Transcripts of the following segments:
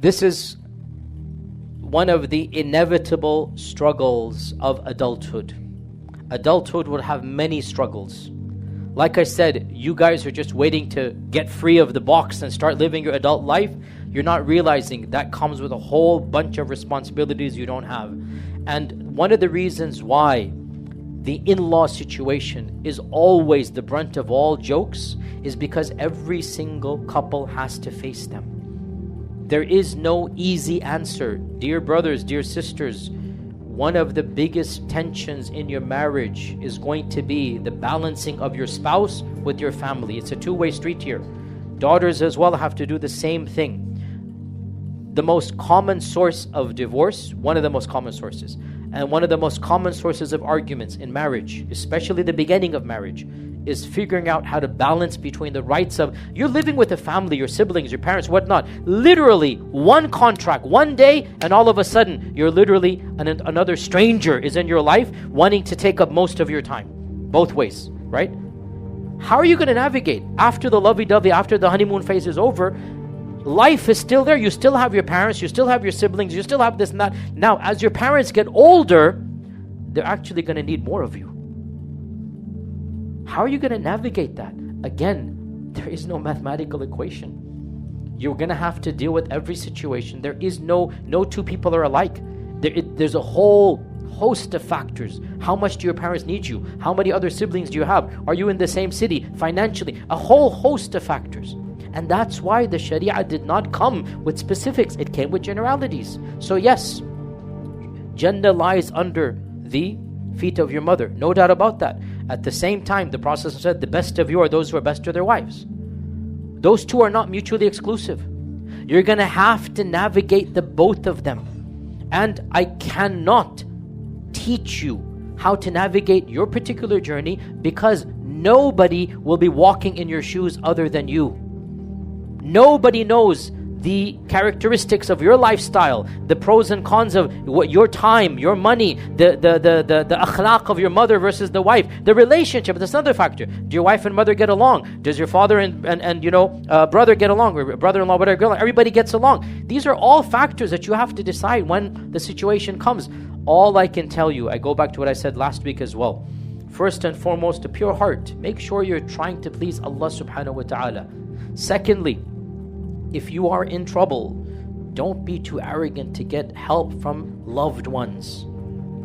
This is one of the inevitable struggles of adulthood. Adulthood will have many struggles. Like I said, you guys are just waiting to get free of the box and start living your adult life. You're not realizing that comes with a whole bunch of responsibilities you don't have. And one of the reasons why the in-law situation is always the brunt of all jokes is because every single couple has to face them. There is no easy answer. Dear brothers, dear sisters, one of the biggest tensions in your marriage is going to be the balancing of your spouse with your family. It's a two-way street here. Daughters as well have to do the same thing. The most common source of divorce, one of the most common sources, and one of the most common sources of arguments in marriage, especially the beginning of marriage, is figuring out how to balance between the rights of, you're living with a family, your siblings, your parents, whatnot. Literally, one contract, one day, and all of a sudden, you're literally, another stranger is in your life wanting to take up most of your time. Both ways, right? How are you going to navigate? After the lovey-dovey, after the honeymoon phase is over, life is still there. You still have your parents, you still have your siblings, you still have this and that. Now, as your parents get older, they're actually going to need more of you. How are you going to navigate that? Again, there is no mathematical equation. You're going to have to deal with every situation. There is no two people are alike. There's a whole host of factors. How much do your parents need you? How many other siblings do you have? Are you in the same city? Financially? A whole host of factors. And that's why the Sharia did not come with specifics. It came with generalities. So yes, Jannah lies under the feet of your mother. No doubt about that. At the same time, the Prophet said, the best of you are those who are best to their wives. Those two are not mutually exclusive. You're going to have to navigate the both of them. And I cannot teach you how to navigate your particular journey because nobody will be walking in your shoes other than you. Nobody knows the characteristics of your lifestyle, the pros and cons of what your time, your money, the akhlaq of your mother versus the wife, the relationship. That's another factor. Do your wife and mother get along? Does your father and brother get along? Or brother-in-law, whatever, get along? Everybody gets along. These are all factors that you have to decide when the situation comes. All I can tell you, I go back to what I said last week as well. First and foremost, a pure heart. Make sure you're trying to please Allah subhanahu wa ta'ala. Secondly, if you are in trouble, don't be too arrogant to get help from loved ones.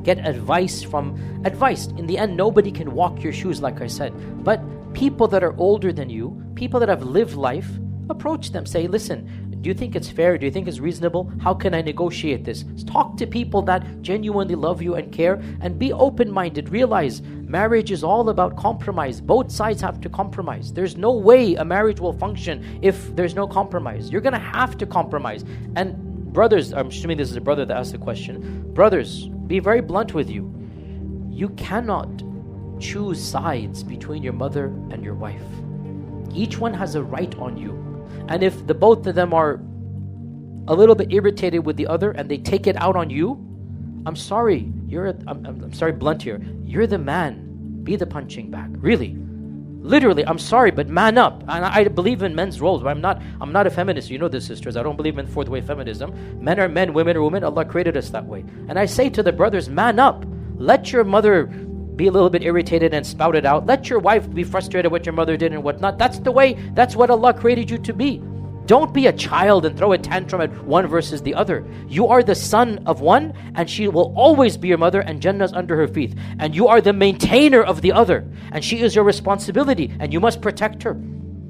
Get advice. In the end, nobody can walk your shoes, like I said. But people that are older than you, people that have lived life, approach them. Say, listen, do you think it's fair? Do you think it's reasonable? How can I negotiate this? Talk to people that genuinely love you and care, and be open-minded. Realize marriage is all about compromise. Both sides have to compromise. There's no way a marriage will function if there's no compromise. You're going to have to compromise. And brothers, I'm assuming this is a brother that asked the question. Brothers, be very blunt with you. You cannot choose sides between your mother and your wife. Each one has a right on you. And if the both of them are a little bit irritated with the other and they take it out on you, I'm sorry, I'm sorry, blunt here. You're the man. Be the punching bag. Really. Literally, I'm sorry, but man up. And I believe in men's roles, but I'm not a feminist. You know this, sisters. I don't believe in fourth way feminism. Men are men, women are women. Allah created us that way. And I say to the brothers, man up. Let your mother be a little bit irritated and spout it out. Let your wife be frustrated what your mother did and whatnot. That's the way, that's what Allah created you to be. Don't be a child and throw a tantrum at one versus the other. You are the son of one, and she will always be your mother, and Jannah's under her feet. And you are the maintainer of the other, and she is your responsibility, and you must protect her.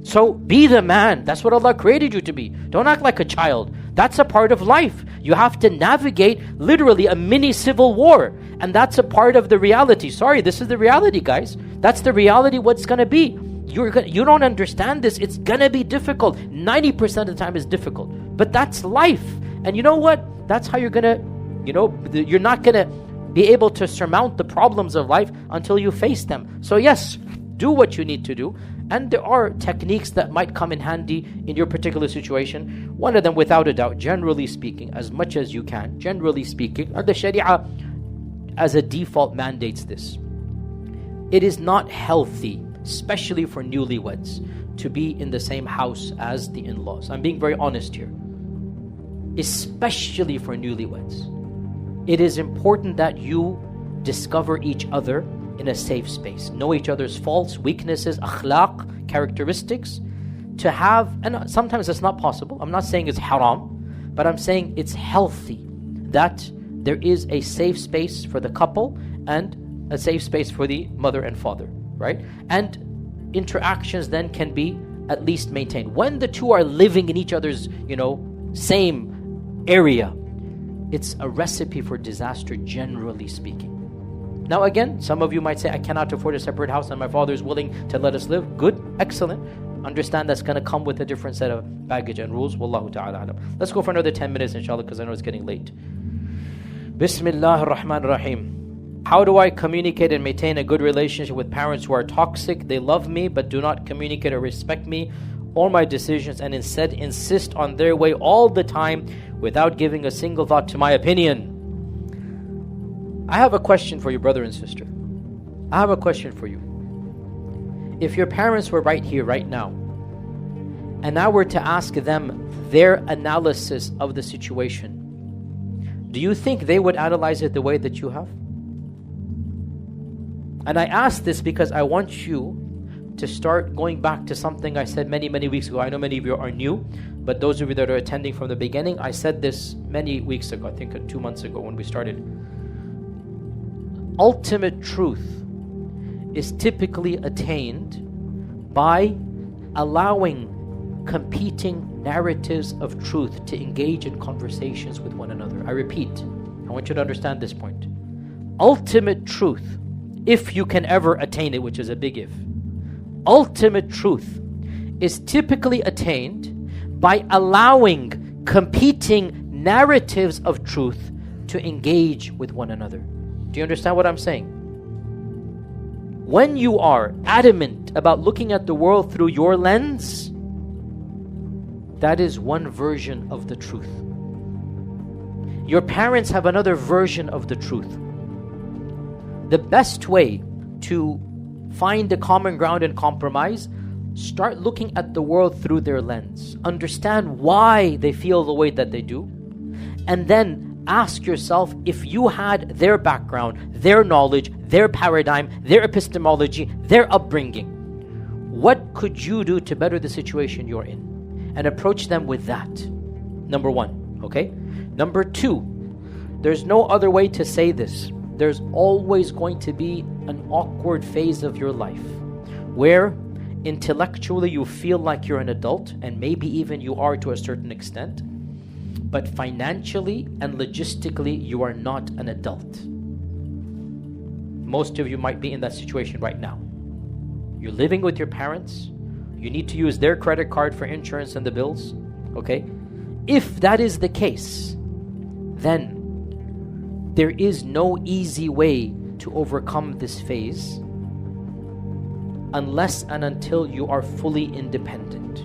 So be the man. That's what Allah created you to be. Don't act like a child. That's a part of life. You have to navigate literally a mini civil war, and that's a part of the reality. Sorry, this is the reality, guys. That's the reality what's going to be. You don't understand this. It's going to be difficult. 90% of the time is difficult. But that's life. And you know what? That's how you're going to, you're not going to be able to surmount the problems of life until you face them. So yes, do what you need to do. And there are techniques that might come in handy in your particular situation. One of them, without a doubt, generally speaking, as much as you can, generally speaking, and the Sharia as a default mandates this. It is not healthy, especially for newlyweds, to be in the same house as the in-laws. I'm being very honest here. especially for newlyweds. It is important that you discover each other in a safe space, know each other's faults, weaknesses, akhlaq, characteristics, to have, and sometimes it's not possible. I'm not saying it's haram, but I'm saying it's healthy that there is a safe space for the couple and a safe space for the mother and father, right? And interactions then can be at least maintained. When the two are living in each other's, same area, it's a recipe for disaster, generally speaking. Now again, some of you might say, I cannot afford a separate house and my father is willing to let us live. Good, excellent. Understand that's going to come with a different set of baggage and rules. Wallahu ta'ala alam. Let's go for another 10 minutes inshallah, because I know it's getting late. Bismillah ar-Rahman ar-Rahim. How do I communicate and maintain a good relationship with parents who are toxic? They love me but do not communicate or respect me or my decisions, and instead insist on their way all the time without giving a single thought to my opinion. I have a question for you, brother and sister. I have a question for you. If your parents were right here, right now, and I were to ask them their analysis of the situation, do you think they would analyze it the way that you have? And I ask this because I want you to start going back to something I said many, many weeks ago. I know many of you are new, but those of you that are attending from the beginning, I said this many weeks ago, I think 2 months ago when we started. Ultimate truth is typically attained by allowing competing narratives of truth to engage in conversations with one another. I repeat, I want you to understand this point. Ultimate truth, if you can ever attain it, which is a big if, ultimate truth is typically attained by allowing competing narratives of truth to engage with one another. Do you understand what I'm saying? When you are adamant about looking at the world through your lens, that is one version of the truth. Your parents have another version of the truth. The best way to find a common ground and compromise, start looking at the world through their lens. Understand why they feel the way that they do. And then ask yourself, if you had their background, their knowledge, their paradigm, their epistemology, their upbringing, what could you do to better the situation you're in? And approach them with that. Number one, okay? Number two, there's no other way to say this. There's always going to be an awkward phase of your life where intellectually you feel like you're an adult, and maybe even you are to a certain extent, but financially and logistically you are not an adult. Most of you might be in that situation right now. You're living with your parents. You need to use their credit card for insurance and the bills, okay? If that is the case, then there is no easy way to overcome this phase unless and until you are fully independent.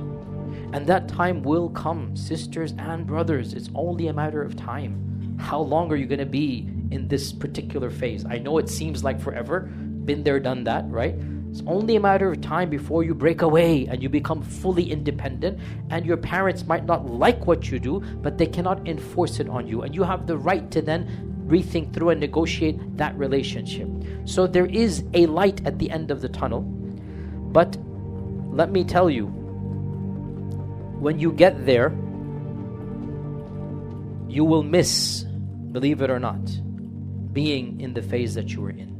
And that time will come, sisters and brothers. It's only a matter of time. How long are you going to be in this particular phase? I know it seems like forever. Been there, done that, right? It's only a matter of time before you break away and you become fully independent, and your parents might not like what you do, but they cannot enforce it on you, and you have the right to then rethink through and negotiate that relationship. So there is a light at the end of the tunnel. But let me tell you, when you get there, you will miss, believe it or not, being in the phase that you were in.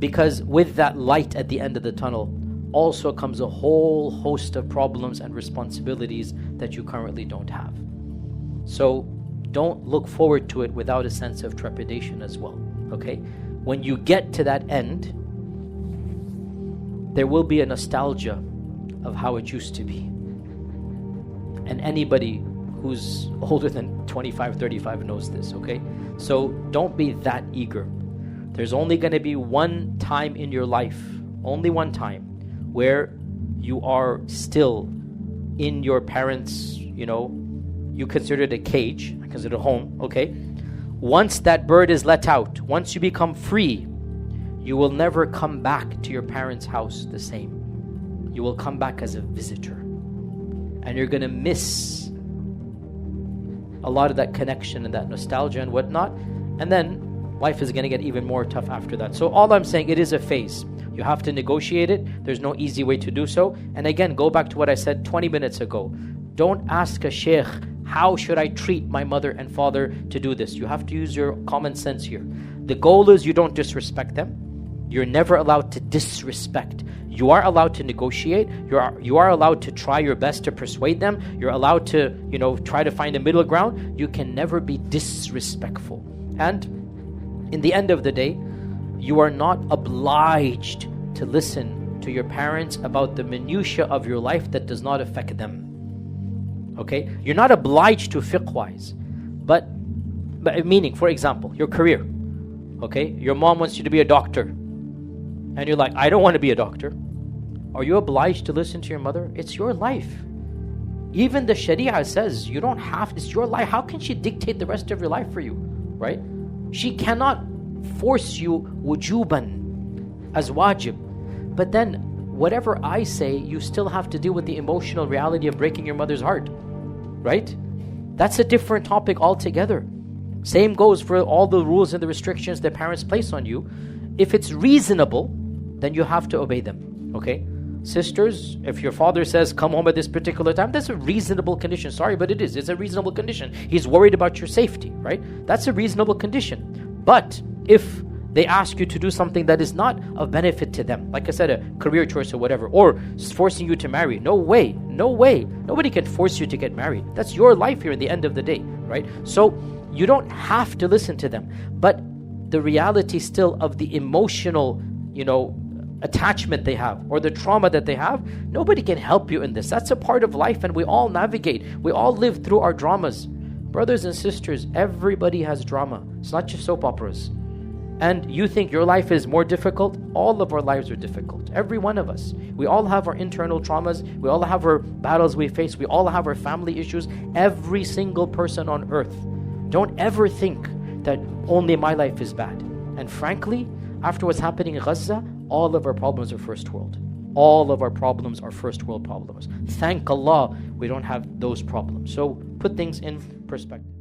Because with that light at the end of the tunnel also comes a whole host of problems and responsibilities that you currently don't have. So don't look forward to it without a sense of trepidation as well, okay? When you get to that end, there will be a nostalgia of how it used to be. And anybody who's older than 25, 35 knows this, okay? So don't be that eager. There's only going to be one time in your life, only one time, where you are still in your parents', you consider it a cage, I consider it a home, okay? Once that bird is let out, once you become free, you will never come back to your parents' house the same. You will come back as a visitor. And you're going to miss a lot of that connection and that nostalgia and whatnot. And then life is going to get even more tough after that. So all I'm saying, it is a phase. You have to negotiate it. There's no easy way to do so. And again, go back to what I said 20 minutes ago. Don't ask a sheikh, how should I treat my mother and father to do this? You have to use your common sense here. The goal is you don't disrespect them. You're never allowed to disrespect. You are allowed to negotiate. You are allowed to try your best to persuade them. You're allowed to, try to find a middle ground. You can never be disrespectful. And in the end of the day, you are not obliged to listen to your parents about the minutiae of your life that does not affect them. Okay? You're not obliged to fiqh-wise. But meaning, for example, your career. Okay? Your mom wants you to be a doctor. And you're like, I don't want to be a doctor. Are you obliged to listen to your mother? It's your life. Even the Sharia says you don't have, it's your life. How can she dictate the rest of your life for you? Right? She cannot force you wujuban as wajib. But then whatever I say, you still have to deal with the emotional reality of breaking your mother's heart. Right? That's a different topic altogether. Same goes for all the rules and the restrictions that parents place on you. If it's reasonable, then you have to obey them. Okay? Sisters, if your father says, come home at this particular time, that's a reasonable condition. Sorry, but it is. It's a reasonable condition. He's worried about your safety, right? That's a reasonable condition. But if they ask you to do something that is not of benefit to them, like I said, a career choice or whatever, or forcing you to marry, no way. Nobody can force you to get married. That's your life here in the end of the day, right? So you don't have to listen to them. But the reality still of the emotional, attachment they have or the trauma that they have, nobody can help you in this. That's a part of life, and we all navigate. We all live through our dramas. Brothers and sisters, everybody has drama. It's not just soap operas. And you think your life is more difficult? All of our lives are difficult. Every one of us. We all have our internal traumas. We all have our battles we face. We all have our family issues. Every single person on earth. Don't ever think that only my life is bad. And frankly, after what's happening in Gaza, all of our problems are first world. All of our problems are first world problems. Thank Allah we don't have those problems. So put things in perspective.